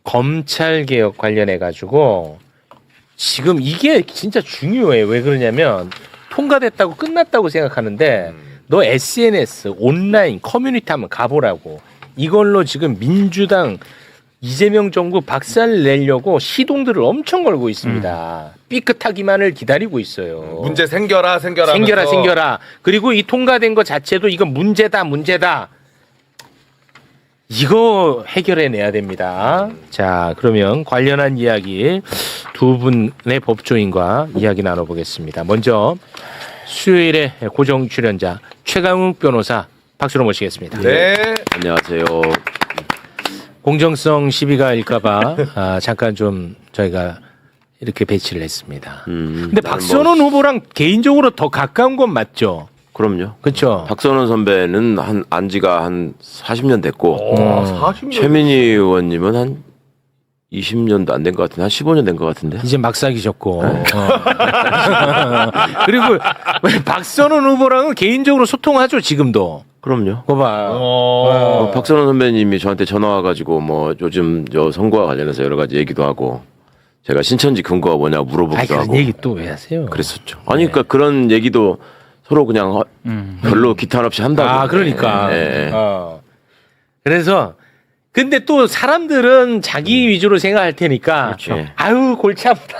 검찰 개혁 관련해 가지고 지금 이게 진짜 중요해. 왜 그러냐면 통과됐다고 끝났다고 생각하는데 너 SNS 온라인 커뮤니티 한번 가보라고. 이걸로 지금 민주당 이재명 정부 박살 내려고 시동들을 엄청 걸고 있습니다. 삐끗하기만을 기다리고 있어요. 문제 생겨라. 생겨라. 그리고 이 통과된 것 자체도 이건 문제다. 이거 해결해내야 됩니다. 자, 그러면 관련한 이야기 두 분의 법조인과 이야기 나눠보겠습니다. 먼저 수요일에 고정 출연자 최강욱 변호사 박수로 모시겠습니다. 네. 안녕하세요. 공정성 시비가 일까봐 잠깐 좀 저희가 이렇게 배치를 했습니다. 근데 박선원 후보랑 개인적으로 더 가까운 건 맞죠? 그럼요. 그렇죠. 박선원 선배는 한 안지가 한 40년 됐고 40년. 최민희 의원님은 한 20년도 안 된 것 같은데 한 15년 된 것 같은데. 이제 막 사귀셨고. 그리고 박선원 후보랑은 개인적으로 소통하죠 지금도. 그럼요. 봐봐. 박선원 선배님이 저한테 전화 와가지고 뭐 요즘 저 선거와 관련해서 여러 가지 얘기도 하고 제가 신천지 근거가 뭐냐고 물어보기도 그런 하고. 얘기 또 왜 하세요? 그랬었죠. 아니 그러니까 그런 얘기도 서로 그냥 별로 기탄 없이 한다고. 아 그러니까. 예. 그래서 근데 또 사람들은 자기 위주로 생각할 테니까 그렇죠. 아유 골치 아프다.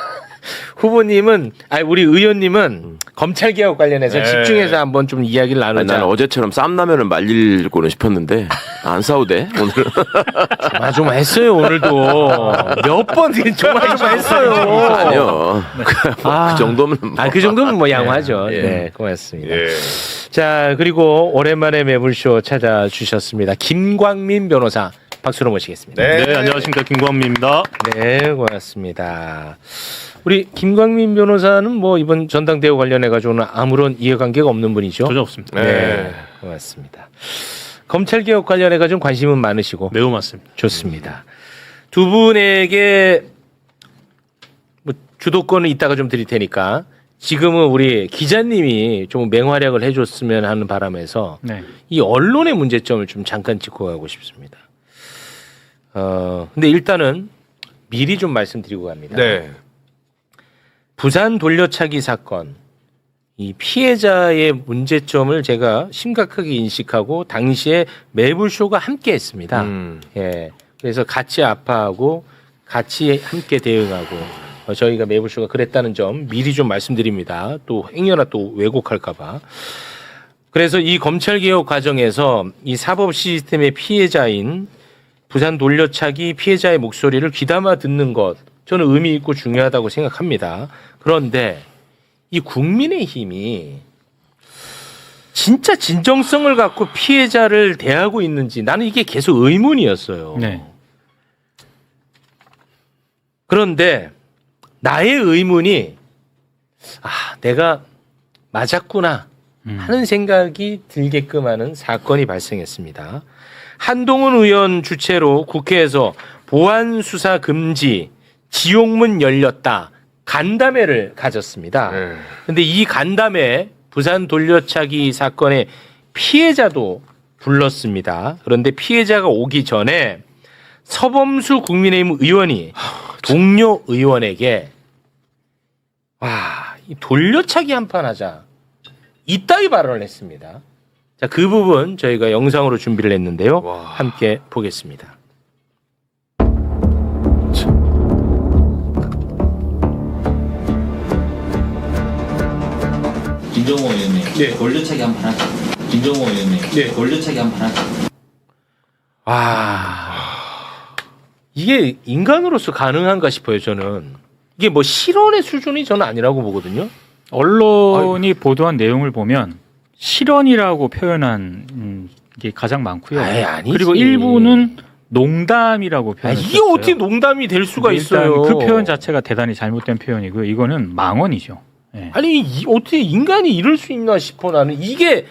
후보님은 우리 의원님은 검찰 개혁 관련해서 집중해서 한번 좀 이야기를 나누자. 나는 어제처럼 쌈라면을 말리고는 싶었는데 안 싸우대 오늘. 좀 했어요 오늘도 몇 번 정말 좀 했어요. 아니요. 그 정도면 그 정도면 뭐 양호하죠. 예. 네, 고맙습니다. 예. 자, 그리고 오랜만에 매불쇼 찾아주셨습니다. 김광민 변호사 박수로 모시겠습니다. 네. 안녕하십니까, 김광민입니다. 네, 고맙습니다. 우리 김광민 변호사는 뭐 이번 전당대회 관련해 가지고는 아무런 이해관계가 없는 분이죠. 전혀 없습니다. 네, 고맙습니다. 검찰 개혁 관련해 가지고 관심은 많으시고 매우 많습니다. 좋습니다. 두 분에게 뭐 주도권을 이따가 좀 드릴 테니까 지금은 우리 기자님이 좀 맹활약을 해줬으면 하는 바람에서 네. 이 언론의 문제점을 좀 잠깐 짚고 가고 싶습니다. 근데 일단은 미리 좀 말씀드리고 갑니다. 네. 부산 돌려차기 사건 이 피해자의 문제점을 제가 심각하게 인식하고 당시에 매불쇼가 함께 했습니다. 예. 그래서 같이 아파하고 같이 함께 대응하고 저희가 매불쇼가 그랬다는 점 미리 좀 말씀드립니다. 또 행여나 또 왜곡할까 봐. 그래서 이 검찰개혁 과정에서 이 사법 시스템의 피해자인 부산 돌려차기 피해자의 목소리를 귀담아 듣는 것 저는 의미 있고 중요하다고 생각합니다. 그런데 이 국민의힘이 진짜 진정성을 갖고 피해자를 대하고 있는지 나는 이게 계속 의문이었어요. 네. 그런데 나의 의문이 내가 맞았구나 하는 생각이 들게끔 하는 사건이 발생했습니다. 한동훈 의원 주최로 국회에서 보안 수사 금지 지옥문 열렸다 간담회를 가졌습니다. 그런데 이 간담회 부산 돌려차기 사건의 피해자도 불렀습니다. 그런데 피해자가 오기 전에 서범수 국민의힘 의원이 동료 의원에게 이 돌려차기 한판 하자 이따위 발언을 했습니다. 자, 그 부분 저희가 영상으로 준비를 했는데요. 함께 보겠습니다. 김정호 의원님, 돌려차기 한판 하자. 김정호 의원님, 돌려차기 한판 하자. 이게 인간으로서 가능한가 싶어요. 저는 이게 뭐 실언의 수준이 저는 아니라고 보거든요. 언론이 보도한 내용을 보면 실언이라고 표현한 게 가장 많고요. 아니지. 그리고 일부는 농담이라고 표현했어요. 이게 어떻게 농담이 될 수가 있어요? 그 표현 자체가 대단히 잘못된 표현이고요. 이거는 망언이죠. 네. 아니 어떻게 인간이 이럴 수 있나 싶어. 나는 이게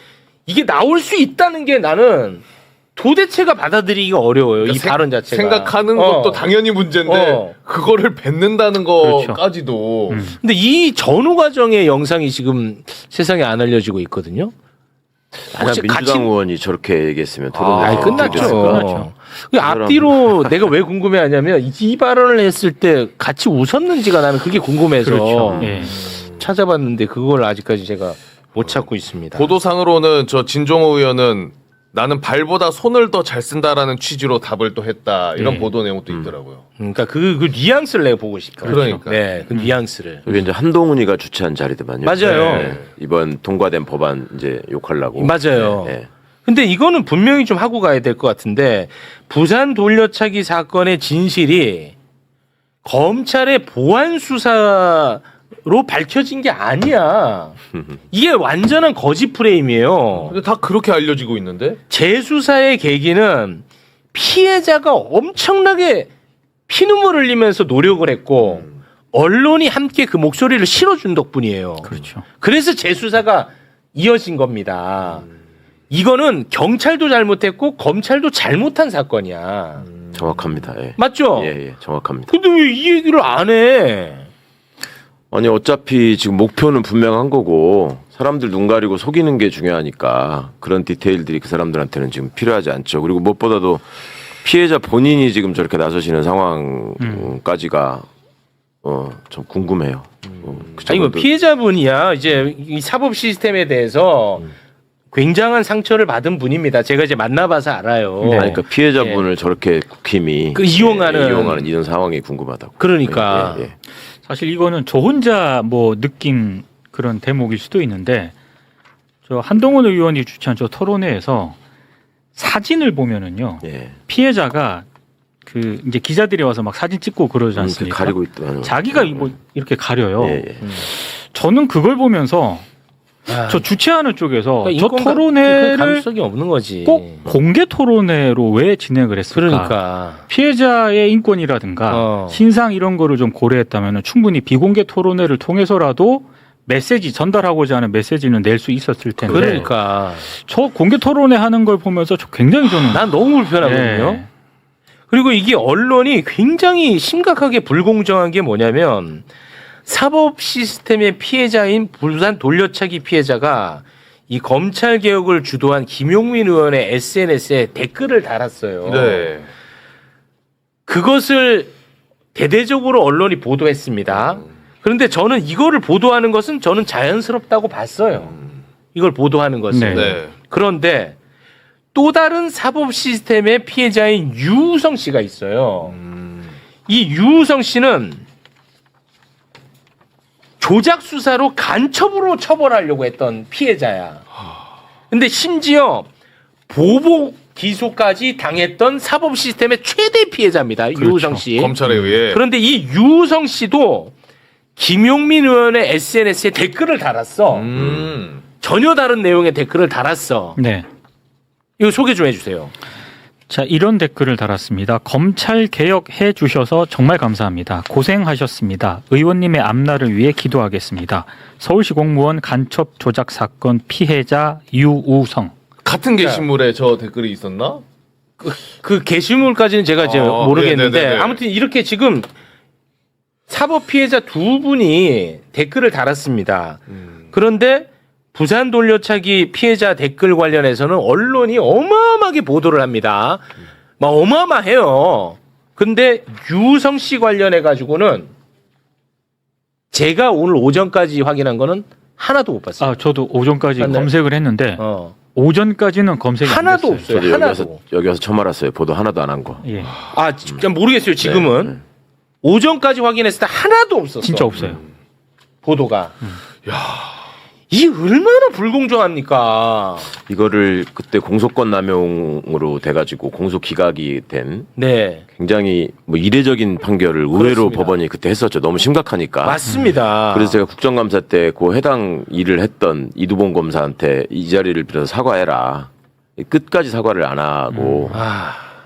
나올 수 있다는 게 나는 도대체가 받아들이기가 어려워요. 그러니까 이 발언 자체가. 생각하는 것도 당연히 문제인데 그거를 뱉는다는 거까지도. 근데 이 전후 과정의 영상이 지금 세상에 안 알려지고 있거든요. 만약 혹시 민주당 같이- 의원이 저렇게 얘기했으면 토론에서 아이, 어떻게 끝났죠. 됐을까? 그 앞뒤로 내가 왜 궁금해하냐면 이 발언을 했을 때 같이 웃었는지가 나는 그게 궁금해서 그렇죠. 예. 찾아봤는데 그걸 아직까지 제가 못 찾고 있습니다. 보도상으로는 저 진종호 의원은 나는 발보다 손을 더 잘 쓴다라는 취지로 답을 또 했다 이런 네. 보도 내용도 있더라고요. 그러니까 그 뉘앙스를 내가 보고 싶어요. 그러니까. 네, 그 뉘앙스를. 여기 이제 한동훈이가 주최한 자리더만요. 맞아요. 네. 이번 통과된 법안 이제 욕하려고. 맞아요. 네. 근데 이거는 분명히 좀 하고 가야 될 것 같은데 부산 돌려차기 사건의 진실이 검찰의 보안 수사로 밝혀진 게 아니야. 이게 완전한 거짓 프레임이에요. 근데 다 그렇게 알려지고 있는데? 재수사의 계기는 피해자가 엄청나게 피눈물 흘리면서 노력을 했고 언론이 함께 그 목소리를 실어준 덕분이에요. 그렇죠. 그래서 재수사가 이어진 겁니다. 이거는 경찰도 잘못했고 검찰도 잘못한 사건이야. 정확합니다. 예. 맞죠? 예, 정확합니다. 근데 왜 이 얘기를 안 해? 아니 어차피 지금 목표는 분명한 거고 사람들 눈 가리고 속이는 게 중요하니까 그런 디테일들이 그 사람들한테는 지금 필요하지 않죠. 그리고 무엇보다도 피해자 본인이 지금 저렇게 나서시는 상황까지가 좀 궁금해요. 그 아니 뭐 정도- 피해자분이야 이제 이 사법 시스템에 대해서 굉장한 상처를 받은 분입니다. 제가 이제 만나봐서 알아요. 아니, 그러니까 피해자분을 저렇게 국힘이 그 이용하는 이런 상황이 궁금하다고. 그러니까. 예, 예. 사실 이거는 저 혼자 뭐 느낀 그런 대목일 수도 있는데 저 한동훈 의원이 주최한 저 토론회에서 사진을 보면은요 예. 피해자가 그 이제 기자들이 와서 막 사진 찍고 그러지 않습니까? 가리고 있더라고요. 자기가 뭐 이렇게 가려요. 예, 예. 저는 그걸 보면서 아, 저 주최하는 쪽에서 그러니까 저 인권 토론회를 감수성이 없는 거지. 꼭 공개 토론회로 왜 진행을 했을까? 그러니까. 피해자의 인권이라든가 신상 이런 거를 좀 고려했다면 충분히 비공개 토론회를 통해서라도 메시지 전달하고자 하는 메시지는 낼 수 있었을 텐데 그러니까. 저 공개 토론회 하는 걸 보면서 저 굉장히 저는 난 너무 불편하거든요. 예. 그리고 이게 언론이 굉장히 심각하게 불공정한 게 뭐냐면 사법 시스템의 피해자인 부산 돌려차기 피해자가 이 검찰 개혁을 주도한 김용민 의원의 SNS에 댓글을 달았어요. 네. 그것을 대대적으로 언론이 보도했습니다. 그런데 저는 이거를 보도하는 것은 저는 자연스럽다고 봤어요. 이걸 보도하는 것은. 네. 네. 그런데 또 다른 사법 시스템의 피해자인 유우성 씨가 있어요. 이 유우성 씨는 조작 수사로 간첩으로 처벌하려고 했던 피해자야. 근데 심지어 보복 기소까지 당했던 사법 시스템의 최대 피해자입니다. 그렇죠. 유우성 씨. 검찰에 의해. 그런데 이 유우성 씨도 김용민 의원의 SNS에 댓글을 달았어. 전혀 다른 내용의 댓글을 달았어. 네. 이거 소개 좀 해주세요. 자, 이런 댓글을 달았습니다. 검찰 개혁해 주셔서 정말 감사합니다. 고생하셨습니다. 의원님의 앞날을 위해 기도하겠습니다. 서울시 공무원 간첩 조작 사건 피해자 유우성. 같은 게시물에 저 댓글이 있었나? 그 게시물까지는 제가 이제 아, 모르겠는데 네네네. 아무튼 이렇게 지금 사법 피해자 두 분이 댓글을 달았습니다. 그런데 부산 돌려차기 피해자 댓글 관련해서는 언론이 어마어마하게 보도를 합니다. 막 어마어마해요. 근데 유성 씨 관련해 가지고는 제가 오늘 오전까지 확인한 거는 하나도 못 봤어요. 아, 저도 오전까지 맞나요? 검색을 했는데 오전까지는 검색이 하나도 안 됐어요. 없어요. 저도 하나도. 여기 와서 처음 알았어요. 보도 하나도 안 한 거. 예. 아, 진짜 모르겠어요. 지금은 네, 네. 오전까지 확인했을 때 하나도 없었어. 진짜 없어요. 보도가. 이게 얼마나 불공정합니까? 이거를 그때 공소권 남용으로 돼가지고 공소 기각이 된 네, 굉장히 뭐 이례적인 판결을 의외로 그렇습니다. 법원이 그때 했었죠. 너무 심각하니까. 맞습니다. 그래서 제가 국정감사 때 그 해당 일을 했던 이두봉 검사한테 이 자리를 빌어서 사과해라. 끝까지 사과를 안 하고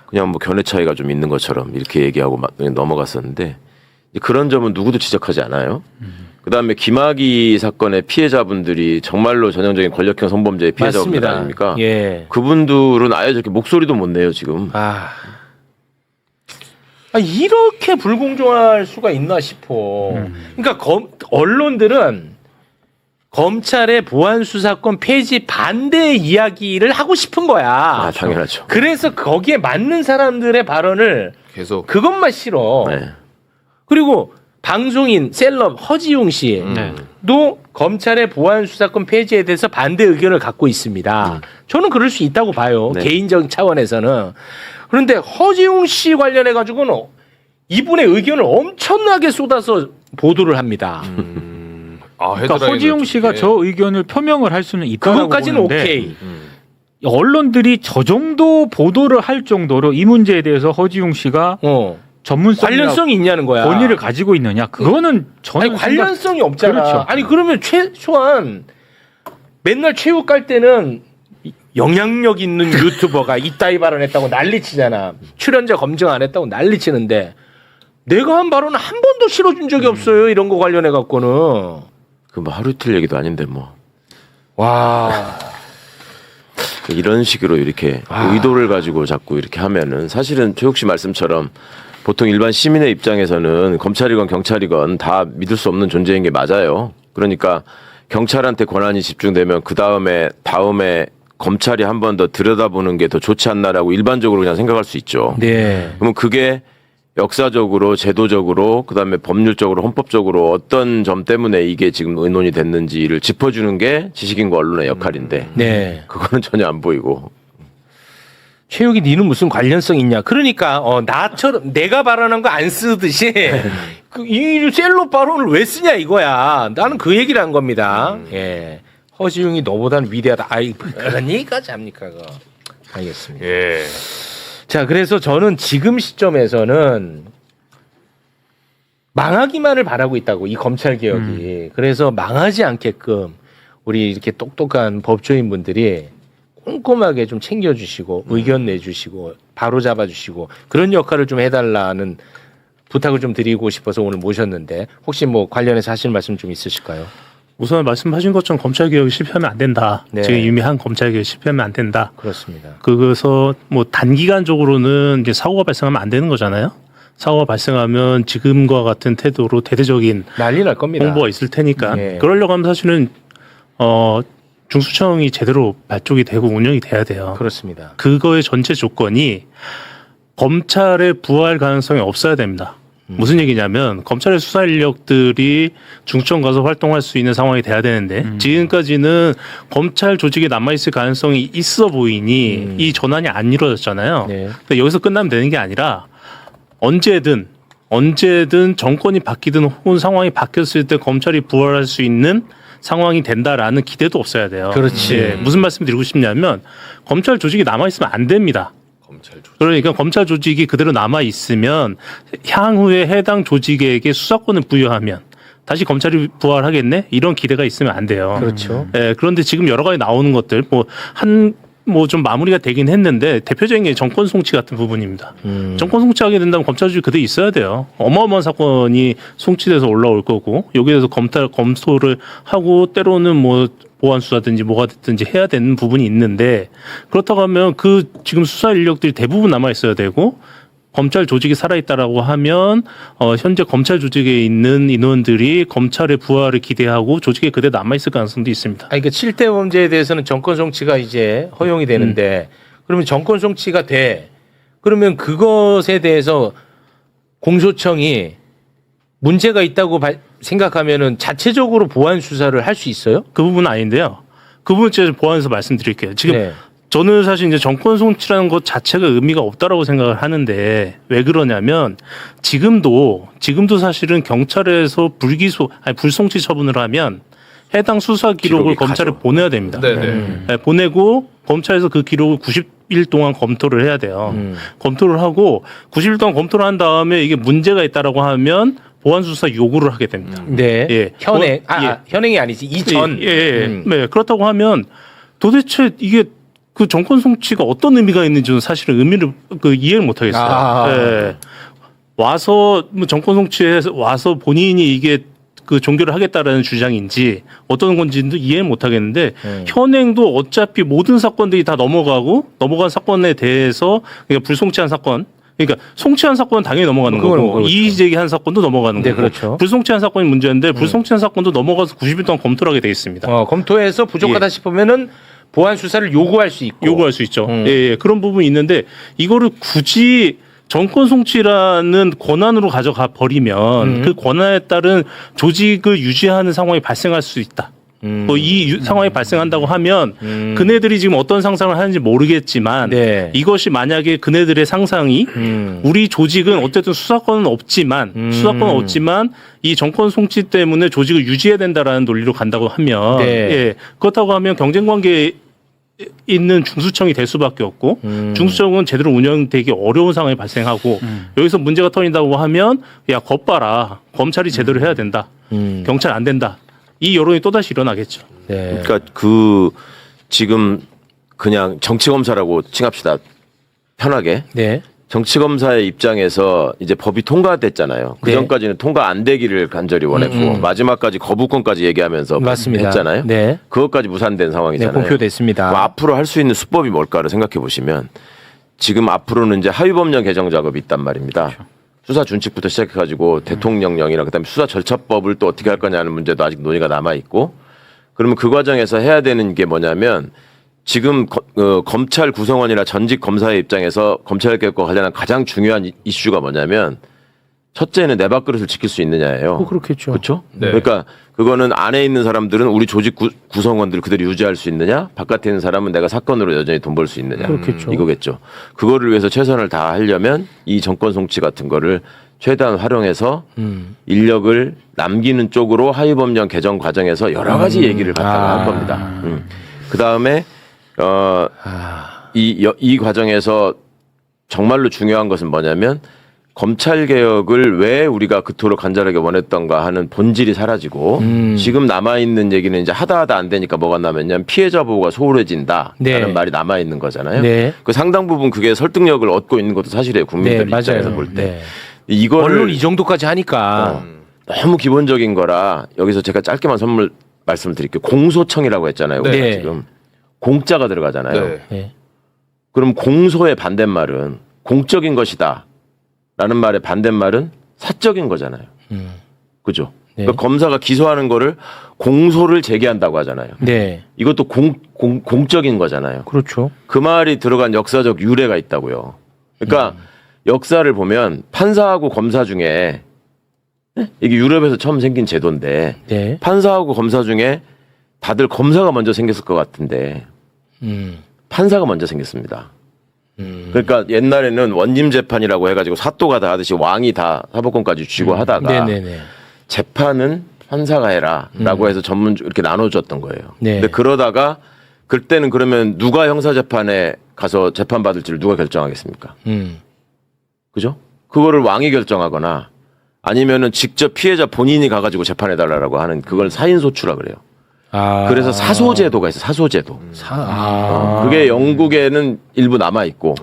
그냥 뭐 견해 차이가 좀 있는 것처럼 이렇게 얘기하고 막 넘어갔었는데 이제 그런 점은 누구도 지적하지 않아요. 그다음에 김학의 사건의 피해자분들이 정말로 전형적인 권력형 성범죄의 피해자분들 맞습니다. 아닙니까? 예. 그분들은 아예 저렇게 목소리도 못 내요 지금. 이렇게 불공정할 수가 있나 싶어. 그러니까 언론들은 검찰의 보안 수사권 폐지 반대 이야기를 하고 싶은 거야. 아, 당연하죠. 그래서 거기에 맞는 사람들의 발언을 계속 그것만 싫어. 네. 그리고 방송인 셀럽 허지웅 씨도 검찰의 보안 수사권 폐지에 대해서 반대 의견을 갖고 있습니다. 저는 그럴 수 있다고 봐요. 네. 개인적인 차원에서는. 그런데 허지웅 씨 관련해 가지고는 이분의 의견을 엄청나게 쏟아서 보도를 합니다. 그러니까 헤드라인을 허지웅 씨가 좀- 저 의견을 표명을 할 수는 있다고 그것까지는 보는데 오케이. 언론들이 저 정도 보도를 할 정도로 이 문제에 대해서 허지웅 씨가 전문성이나 관련성이 있냐는 거야. 권위를 가지고 있느냐? 그거는 저는 아니 관련성이 없잖아. 그렇죠. 아니 그러면 최소한 맨날 체육 갈 때는 영향력 있는 유튜버가 이따위 발언했다고 난리치잖아. 출연자 검증 안 했다고 난리치는데 내가 한 발언은 한 번도 실어준 적이 없어요. 이런 거 관련해 갖고는. 그 뭐 하루 이틀 얘기도 아닌데 뭐 와. 이런 식으로 이렇게 의도를 가지고 자꾸 이렇게 하면은 사실은 최욱 씨 말씀처럼 보통 일반 시민의 입장에서는 검찰이건 경찰이건 다 믿을 수 없는 존재인 게 맞아요. 그러니까 경찰한테 권한이 집중되면 다음에 검찰이 한 번 더 들여다보는 게 더 좋지 않나라고 일반적으로 그냥 생각할 수 있죠. 네. 그러면 그게 역사적으로, 제도적으로, 그다음에 법률적으로, 헌법적으로 어떤 점 때문에 이게 지금 의논이 됐는지를 짚어주는 게 지식인과 언론의 역할인데 네. 그거는 전혀 안 보이고. 최욱이 니는 무슨 관련성 있냐? 그러니까 나처럼 내가 발언한 거 안 쓰듯이 이 셀럽 발언을 왜 쓰냐 이거야. 나는 그 얘기를 한 겁니다. 예. 허지웅이 너보다는 위대하다. 아이 그런 얘기까지 합니까? 그거. 알겠습니다. 예. 자, 그래서 저는 지금 시점에서는 망하기만을 바라고 있다고 이 검찰 개혁이. 그래서 망하지 않게끔 우리 이렇게 똑똑한 법조인 분들이 꼼꼼하게 좀 챙겨주시고 의견 내주시고 바로 잡아주시고 그런 역할을 좀 해달라는 부탁을 좀 드리고 싶어서 오늘 모셨는데 혹시 뭐 관련해서 하실 말씀 좀 있으실까요? 우선 말씀하신 것처럼 검찰 개혁이 실패하면 안 된다. 네. 지금 이미 한 검찰 개혁이 실패하면 안 된다. 그렇습니다. 그래서 뭐 단기간적으로는 이제 사고가 발생하면 안 되는 거잖아요. 사고가 발생하면 지금과 같은 태도로 대대적인 난리 날 겁니다. 홍보가 있을 테니까. 네. 그러려고 하면 사실은 중수청이 제대로 발족이 되고 운영이 돼야 돼요. 그렇습니다. 그거의 전체 조건이 검찰의 부활 가능성이 없어야 됩니다. 무슨 얘기냐면 검찰의 수사 인력들이 중청 가서 활동할 수 있는 상황이 돼야 되는데 지금까지는 검찰 조직에 남아있을 가능성이 있어 보이니 이 전환이 안 이루어졌잖아요. 네. 그러니까 여기서 끝나면 되는 게 아니라 언제든 정권이 바뀌든 혹은 상황이 바뀌었을 때 검찰이 부활할 수 있는 상황이 된다라는 기대도 없어야 돼요. 그렇지. 예, 무슨 말씀 드리고 싶냐면 검찰 조직이 남아있으면 안 됩니다. 그러니까 검찰 조직이 그대로 남아 있으면 향후에 해당 조직에게 수사권을 부여하면 다시 검찰이 부활하겠네 이런 기대가 있으면 안 돼요. 그렇죠. 예, 그런데 지금 여러 가지 나오는 것들 뭐 좀 마무리가 되긴 했는데 대표적인 게 정권 송치 같은 부분입니다. 정권 송치하게 된다면 검찰 조직이 그대로 있어야 돼요. 어마어마한 사건이 송치돼서 올라올 거고 여기에 대해서 검토를 하고 때로는 뭐 보안 수사든지 뭐가 됐든지 해야 되는 부분이 있는데 그렇다고 하면 그 지금 수사 인력들이 대부분 남아 있어야 되고 검찰 조직이 살아있다라고 하면 현재 검찰 조직에 있는 인원들이 검찰의 부활을 기대하고 조직에 그대로 남아있을 가능성도 있습니다. 아니, 그 7대 범죄에 대해서는 정권 송치가 이제 허용이 되는데 그러면 정권 송치가 돼. 그러면 그것에 대해서 공소청이 문제가 있다고 생각하면은 자체적으로 보안 수사를 할 수 있어요? 그 부분은 아닌데요. 그 부분 제가 보완해서 말씀드릴게요. 지금 네. 저는 사실 이제 정권 송치라는 것 자체가 의미가 없다라고 생각을 하는데 왜 그러냐면 지금도 사실은 경찰에서 불송치 처분을 하면 해당 수사 기록을 기록이 검찰에 가죠. 보내야 됩니다. 네네. 네, 보내고 검찰에서 그 기록을 90일 동안 검토를 해야 돼요. 검토를 하고 90일 동안 검토를 한 다음에 이게 문제가 있다라고 하면 보안 수사 요구를 하게 됩니다. 네. 예. 현행, 예. 현행이 아니지. 이전. 예. 네, 그렇다고 하면 도대체 이게 그 정권 송치가 어떤 의미가 있는지는 사실은 의미를 이해를 못 하겠어요. 예. 와서 뭐 정권 송치해서 와서 본인이 이게 그 종결을 하겠다라는 주장인지 어떤 건지도 이해를 못 하겠는데 현행도 어차피 모든 사건들이 다 넘어간 사건에 대해서 그러니까 불송치한 사건 그러니까 송치한 사건은 당연히 넘어가는 그건 거고 그렇죠. 이의 제기한 사건도 넘어가는 네, 거고 그렇죠. 불송치한 사건이 문제인데 불송치한 사건도 넘어가서 90일 동안 검토를 하게 돼 있습니다. 검토해서 부족하다 싶으면은 보완 수사를 요구할 수 있고. 요구할 수 있죠. 예, 그런 부분이 있는데 이거를 굳이 정권 송치라는 권한으로 가져가 버리면 그 권한에 따른 조직을 유지하는 상황이 발생할 수 있다. 뭐 이 상황이 발생한다고 하면 그네들이 지금 어떤 상상을 하는지 모르겠지만 네. 이것이 만약에 그네들의 상상이 우리 조직은 어쨌든 수사권은 없지만 이 정권 송치 때문에 조직을 유지해야 된다라는 논리로 간다고 하면 네. 예, 그렇다고 하면 경쟁 관계에 있는 중수청이 될 수밖에 없고 중수청은 제대로 운영되기 어려운 상황이 발생하고 여기서 문제가 터진다고 하면 야 겁봐라 검찰이 제대로 해야 된다 경찰 안 된다 이 여론이 또다시 일어나겠죠. 네. 그러니까 지금 그냥 정치 검사라고 칭합시다. 편하게. 네. 정치 검사의 입장에서 이제 법이 통과됐잖아요. 그 네. 전까지는 통과 안 되기를 간절히 원했고 마지막까지 거부권까지 얘기하면서 맞습니다. 했잖아요. 네. 그것까지 무산된 네, 상황이잖아요. 공표됐습니다. 그럼 앞으로 할 수 있는 수법이 뭘까를 생각해 보시면 지금 앞으로는 이제 하위법령 개정 작업이 있단 말입니다. 그렇죠. 수사 준칙부터 시작해가지고 대통령령이나 그다음에 수사 절차법을 또 어떻게 할 거냐는 문제도 아직 논의가 남아 있고 그러면 그 과정에서 해야 되는 게 뭐냐면 지금 검찰 구성원이나 전직 검사의 입장에서 검찰개혁과 관련한 가장 중요한 이슈가 뭐냐면 첫째는 내 밥그릇을 지킬 수 있느냐예요. 그렇겠죠. 그렇죠? 네. 그러니까 그거는 안에 있는 사람들은 우리 조직 구성원들 그대로 유지할 수 있느냐, 바깥에 있는 사람은 내가 사건으로 여전히 돈 벌 수 있느냐, 그렇겠죠. 이거겠죠. 그거를 위해서 최선을 다하려면 이 정권 송치 같은 거를 최대한 활용해서 인력을 남기는 쪽으로 하위법령 개정 과정에서 여러 가지 얘기를 갖다가 할 겁니다. 그 다음에 이 과정에서 정말로 중요한 것은 뭐냐면 검찰 개혁을 왜 우리가 그토록 간절하게 원했던가 하는 본질이 사라지고 지금 남아 있는 얘기는 이제 하다 안 되니까 뭐가 남았냐면 피해자 보호가 소홀해진다라는 네. 말이 남아 있는 거잖아요. 네. 그 상당 부분 그게 설득력을 얻고 있는 것도 사실이에요. 국민들 네, 입장에서 맞아요. 볼 때. 네. 이거를 언론 이 정도까지 하니까. 너무 기본적인 거라 여기서 제가 짧게만 말씀을 드릴게요. 공소청이라고 했잖아요. 우리가 네. 지금 공짜가 들어가잖아요. 네. 네. 그럼 공소의 반대말은 공적인 것이다. 라는 말의 반대말은 사적인 거잖아요. 그죠? 네. 그러니까 검사가 기소하는 거를 공소를 제기한다고 하잖아요. 네. 이것도 공적인 거잖아요. 그렇죠. 그 말이 들어간 역사적 유래가 있다고요. 그러니까 역사를 보면 판사하고 검사 중에 이게 유럽에서 처음 생긴 제도인데 네. 판사하고 검사 중에 다들 검사가 먼저 생겼을 것 같은데 판사가 먼저 생겼습니다. 그러니까 옛날에는 원심 재판이라고 해가지고 사또가 다 하듯이 왕이 다 사법권까지 쥐고 하다가 네네네. 재판은 판사가 해라라고 해서 이렇게 나눠줬던 거예요. 네. 근데 그러다가 그때는 그러면 누가 형사재판에 가서 재판 받을지를 누가 결정하겠습니까? 그죠? 그거를 왕이 결정하거나 아니면은 직접 피해자 본인이 가가지고 재판해달라고 하는 그걸 사인소추라 그래요. 그래서 사소제도가 있어요. 사소제도. 그게 영국에는 일부 남아 있고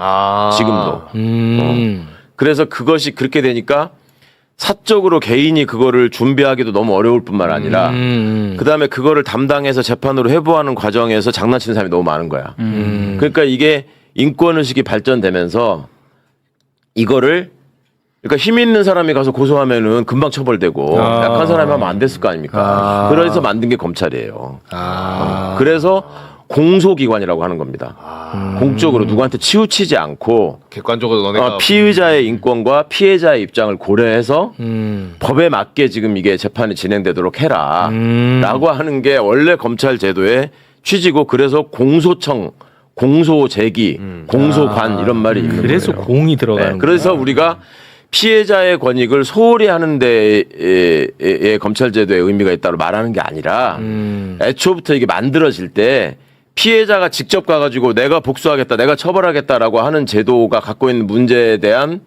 지금도. 그래서 그것이 그렇게 되니까 사적으로 개인이 그거를 준비하기도 너무 어려울 뿐만 아니라 그다음에 그거를 담당해서 재판으로 회부하는 과정에서 장난치는 사람이 너무 많은 거야. 그러니까 이게 인권의식이 발전되면서 이거를 그러니까 힘 있는 사람이 가서 고소하면은 금방 처벌되고 약한 사람이 하면 안 됐을 거 아닙니까? 그래서 만든 게 검찰이에요. 그래서 공소기관이라고 하는 겁니다. 공적으로 누구한테 치우치지 않고 객관적으로 너네가 피의자의 인권과 피해자의 입장을 고려해서 법에 맞게 지금 이게 재판이 진행되도록 해라 라고 하는 게 원래 검찰 제도의 취지고 그래서 공소청 공소제기, 공소관 이런 말이 있는 그래서 거예요. 공이 들어가는 네, 그래서 우리가 피해자의 권익을 소홀히 하는 데에 검찰 제도의 의미가 있다고 말하는 게 아니라 애초부터 이게 만들어질 때 피해자가 직접 가가지고 내가 복수하겠다, 내가 처벌하겠다라고 하는 제도가 갖고 있는 문제에 대한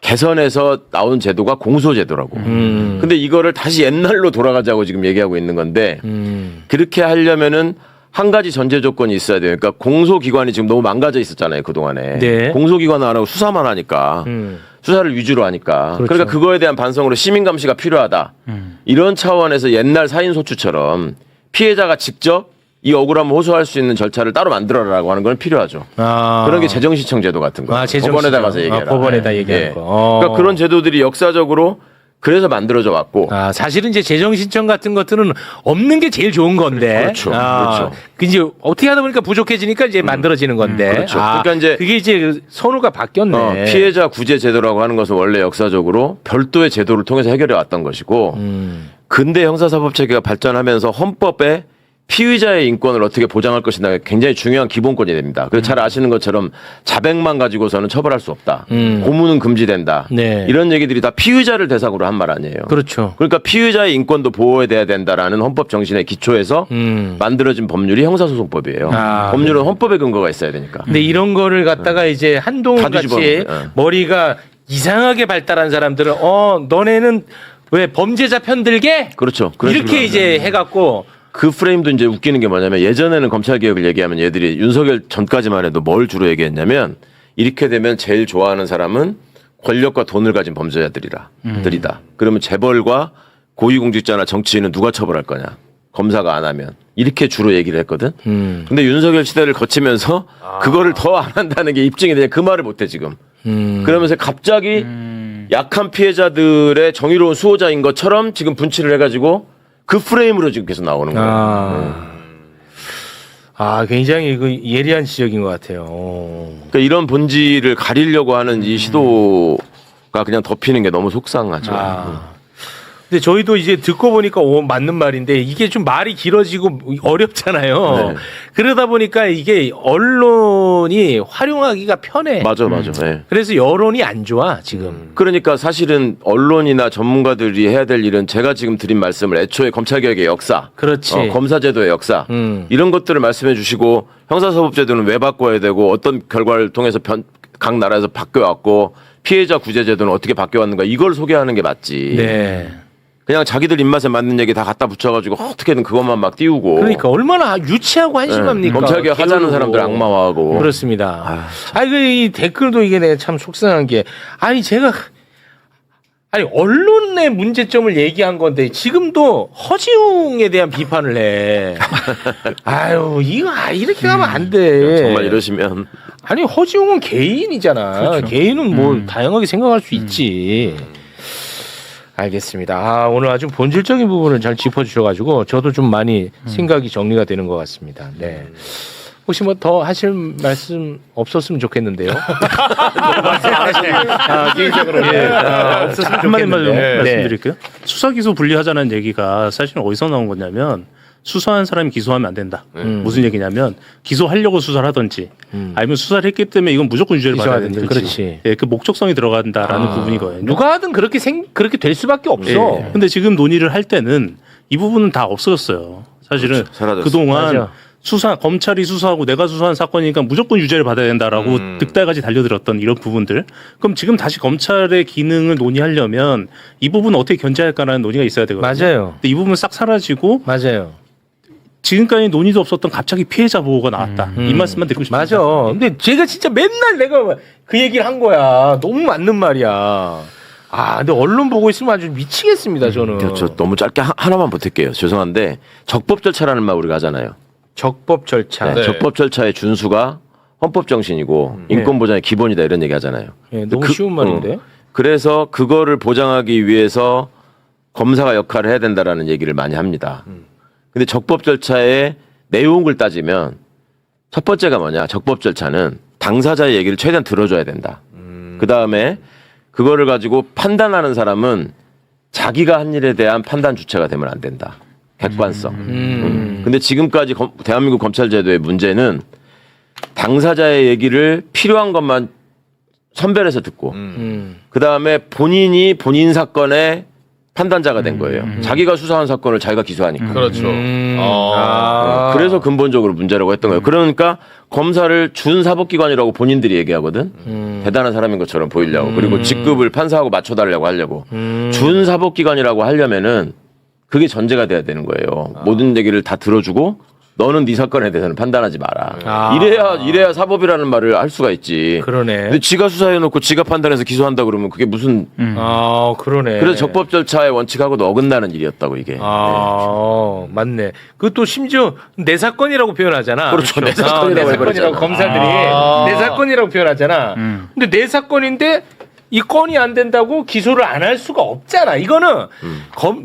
개선해서 나온 제도가 공소제도라고. 근데 이거를 다시 옛날로 돌아가자고 지금 얘기하고 있는 건데 그렇게 하려면은 한 가지 전제 조건이 있어야 돼요. 그러니까 공소기관이 지금 너무 망가져 있었잖아요, 그동안에. 네. 공소기관은 안 하고 수사만 하니까. 수사를 위주로 하니까. 그렇죠. 그러니까 그거에 대한 반성으로 시민감시가 필요하다. 이런 차원에서 옛날 사인소추처럼 피해자가 직접 이 억울함을 호소할 수 있는 절차를 따로 만들어라라고 하는 건 필요하죠. 그런 게 재정시청 제도 같은 거. 법원에다 가서 얘기해라. 법원에다 얘기하는 예. 거. 그러니까 그런 제도들이 역사적으로 그래서 만들어져 왔고. 사실은 이제 재정 신청 같은 것들은 없는 게 제일 좋은 건데. 그렇죠. 그렇죠. 그 이제 어떻게 하다 보니까 부족해지니까 이제 만들어지는 건데. 그렇죠. 그러니까 이제 그게 이제 선호가 바뀌었네. 피해자 구제 제도라고 하는 것은 원래 역사적으로 별도의 제도를 통해서 해결해 왔던 것이고, 근대 형사사법 체계가 발전하면서 헌법에 피의자의 인권을 어떻게 보장할 것이냐 굉장히 중요한 기본권이 됩니다. 그래서 잘 아시는 것처럼 자백만 가지고서는 처벌할 수 없다. 고문은 금지된다. 네. 이런 얘기들이 다 피의자를 대상으로 한 말 아니에요. 그렇죠. 그러니까 피의자의 인권도 보호돼야 된다라는 헌법 정신의 기초에서 만들어진 법률이 형사소송법이에요. 법률은 헌법에 근거가 있어야 되니까. 근데 이런 거를 갖다가 이제 한동훈 다 같이 뒤집어놓은 거예요. 머리가 이상하게 발달한 사람들은 너네는 왜 범죄자 편들게? 그렇죠. 그런 이렇게 식으로 이제 해갖고 그 프레임도 이제 웃기는 게 뭐냐면 예전에는 검찰 개혁을 얘기하면 얘들이 윤석열 전까지만 해도 뭘 주로 얘기했냐면 이렇게 되면 제일 좋아하는 사람은 권력과 돈을 가진 범죄자들이다. 그러면 재벌과 고위공직자나 정치인은 누가 처벌할 거냐? 검사가 안 하면 이렇게 주로 얘기를 했거든. 근데 윤석열 시대를 거치면서 그거를 더 안 한다는 게 입증이 되냐 그 말을 못해 지금. 그러면서 갑자기 약한 피해자들의 정의로운 수호자인 것처럼 지금 분칠을 해가지고 그 프레임으로 지금 계속 나오는 거예요. 굉장히 그 예리한 지적인 것 같아요. 그러니까 이런 본질을 가리려고 하는 이 시도가 그냥 덮이는 게 너무 속상하죠. 근데 저희도 이제 듣고 보니까 맞는 말인데 이게 좀 말이 길어지고 어렵잖아요. 네. 그러다 보니까 이게 언론이 활용하기가 편해. 맞아. 네. 그래서 여론이 안 좋아 지금. 그러니까 사실은 언론이나 전문가들이 해야 될 일은 제가 지금 드린 말씀을 애초에 검찰개혁의 역사, 그렇지. 검사제도의 역사 이런 것들을 말씀해 주시고 형사사법제도는 왜 바꿔야 되고 어떤 결과를 통해서 각 나라에서 바뀌어왔고 피해자 구제제도는 어떻게 바뀌어왔는가 이걸 소개하는 게 맞지. 네. 그냥 자기들 입맛에 맞는 얘기 다 갖다 붙여가지고 어떻게든 그것만 막 띄우고. 그러니까 얼마나 유치하고 한심합니까? 검찰개혁 하자는 게으르고. 사람들 악마화하고. 그렇습니다. 이 댓글도 이게 내가 참 속상한 게 제가 언론의 문제점을 얘기한 건데 지금도 허지웅에 대한 비판을 해. 이거 이렇게 하면 안 돼. 정말 이러시면. 허지웅은 개인이잖아. 그렇죠. 개인은 뭐 다양하게 생각할 수 있지. 알겠습니다. 오늘 아주 본질적인 부분을 잘 짚어주셔가지고 저도 좀 많이 생각이 정리가 되는 것 같습니다. 네. 혹시 뭐 더 하실 말씀 없었으면 좋겠는데요. 개인적으로 없었으면 한마디만 좀 좋겠는데. 말씀드릴게요. 수사 기소 분리하자는 얘기가 사실 어디서 나온 거냐면 수사한 사람이 기소하면 안 된다. 무슨 얘기냐면 기소하려고 수사를 하든지 아니면 수사를 했기 때문에 이건 무조건 유죄를 받아야 된다든지. 그렇지. 그 목적성이 들어간다라는 부분이거든요. 누가 하든 그렇게 될 수밖에 없어. 근데 지금 논의를 할 때는 이 부분은 다 없어졌어요. 사실은 그렇죠. 사라졌어요. 그동안 맞아. 검찰이 수사하고 내가 수사한 사건이니까 무조건 유죄를 받아야 된다라고 득달까지 달려들었던 이런 부분들. 그럼 지금 다시 검찰의 기능을 논의하려면 이 부분은 어떻게 견제할까라는 논의가 있어야 되거든요. 맞아요. 근데 이 부분은 싹 사라지고 맞아요. 지금까지 논의도 없었던 갑자기 피해자 보호가 나왔다. 이 말씀만 드리고 싶습니다. 맞아. 근데 제가 진짜 맨날 내가 그 얘기를 한 거야. 너무 맞는 말이야. 근데 언론 보고 있으면 아주 미치겠습니다, 저는. 저 너무 짧게 하나만 보탤게요. 죄송한데 적법 절차라는 말 우리가 하잖아요. 적법 절차. 네. 적법 절차의 준수가 헌법 정신이고 인권 보장의 기본이다 이런 얘기 하잖아요. 네, 너무 쉬운 말인데. 그래서 그거를 보장하기 위해서 검사가 역할을 해야 된다라는 얘기를 많이 합니다. 근데 적법 절차의 내용을 따지면 첫 번째가 뭐냐? 적법 절차는 당사자의 얘기를 최대한 들어줘야 된다. 그 다음에 그거를 가지고 판단하는 사람은 자기가 한 일에 대한 판단 주체가 되면 안 된다. 객관성. 근데 지금까지 대한민국 검찰제도의 문제는 당사자의 얘기를 필요한 것만 선별해서 듣고 그 다음에 본인이 본인 사건의 판단자가 된 거예요. 자기가 수사한 사건을 자기가 기소하니까. 그렇죠. 그래서 근본적으로 문제라고 했던 거예요. 그러니까 검사를 준사법기관이라고 본인들이 얘기하거든. 대단한 사람인 것처럼 보이려고. 그리고 직급을 판사하고 맞춰달라고 하려고. 준사법기관이라고 하려면은 그게 전제가 돼야 되는 거예요. 모든 얘기를 다 들어주고 너는 네 사건에 대해서는 판단하지 마라. 아. 이래야 사법이라는 말을 할 수가 있지. 그러네. 근데 지가 수사해놓고 지가 판단해서 기소한다 그러면 그게 무슨 아, 그러네. 그래서 적법 절차의 원칙하고도 어긋나는 일이었다고 이게. 아, 맞네. 그것도 심지어 내 사건이라고 표현하잖아. 그렇죠. 내 사건이라고 내 해버렸잖아. 사건이라고 검사들이 내 사건이라고 표현하잖아. 근데 내 사건인데 이 건이 안 된다고 기소를 안 할 수가 없잖아. 이거는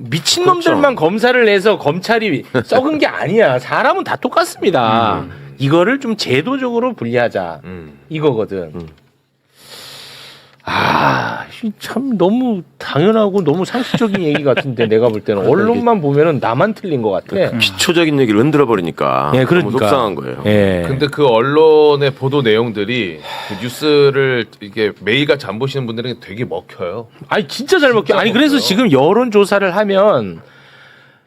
미친놈들만 그렇죠. 검사를 내서 검찰이 썩은 게 아니야. 사람은 다 똑같습니다. 이거를 좀 제도적으로 분리하자. 이거거든. 아, 참 너무 당연하고 너무 상식적인 얘기 같은데 내가 볼 때는 언론만 보면은 나만 틀린 것 같아. 기초적인 얘기를 흔들어 버리니까 예, 너무 그러니까. 속상한 거예요. 예. 근데 그 언론의 보도 내용들이 그 뉴스를 이게 매일같이 안 보시는 분들은 되게 먹혀요. 아니 진짜 잘 먹혀. 아니 그래서 먹혀요. 지금 여론 조사를 하면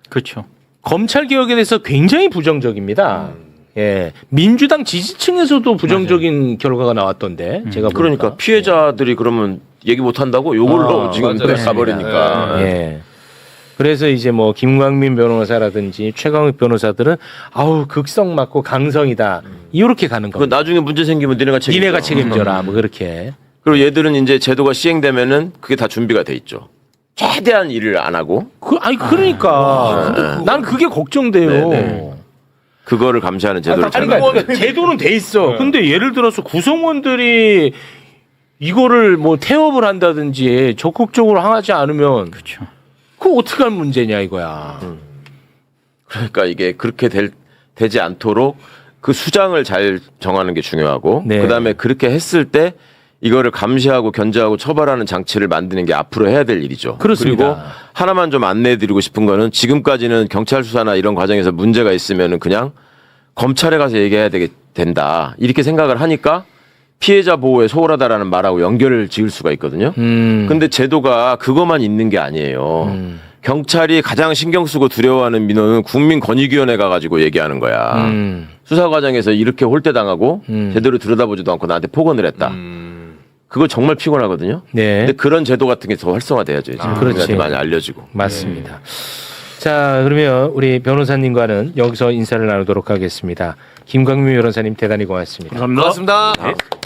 그렇죠. 검찰 개혁에 대해서 굉장히 부정적입니다. 예, 민주당 지지층에서도 부정적인 결과가 나왔던데 제가 그러니까 보니까. 피해자들이 그러면 얘기 못 한다고 요걸로 지금 맞아요. 가버리니까. 예. 그래서 이제 뭐 김광민 변호사라든지 최강욱 변호사들은 아우 극성 맞고 강성이다 이렇게 가는 그 겁니다. 나중에 문제 생기면 니네가 책임져. 니네가 책임져라 뭐 그렇게. 그리고 얘들은 이제 제도가 시행되면은 그게 다 준비가 돼 있죠. 최대한 일을 안 하고 아니 그러니까 난 그게 걱정돼요. 네네. 그거를 감시하는 제도를 잘 아니, 만들어야 그러니까 제도는 돼 있어. 근데 예를 들어서 구성원들이 이거를 뭐 태업을 한다든지 적극적으로 하지 않으면 그렇죠. 그거 어떻게 할 문제냐 이거야. 그러니까 이게 그렇게 되지 않도록 그 수장을 잘 정하는 게 중요하고 네. 그다음에 그렇게 했을 때 이거를 감시하고 견제하고 처벌하는 장치를 만드는 게 앞으로 해야 될 일이죠. 그렇습니다. 그리고 하나만 좀 안내해드리고 싶은 거는 지금까지는 경찰 수사나 이런 과정에서 문제가 있으면은 그냥 검찰에 가서 얘기해야 된다 이렇게 생각을 하니까 피해자 보호에 소홀하다라는 말하고 연결을 지을 수가 있거든요. 근데 제도가 그것만 있는 게 아니에요. 경찰이 가장 신경 쓰고 두려워하는 민원은 국민권익위원회 가가지고 얘기하는 거야. 수사 과정에서 이렇게 홀대당하고 제대로 들여다보지도 않고 나한테 폭언을 했다. 그거 정말 피곤하거든요. 네. 근데 그런 제도 같은 게 더 활성화돼야죠. 이제 그렇지. 우리한테 많이 알려지고. 맞습니다. 자, 그러면 우리 변호사님과는 여기서 인사를 나누도록 하겠습니다. 김광민 변호사님 대단히 고맙습니다. 감사합니다. 고맙습니다.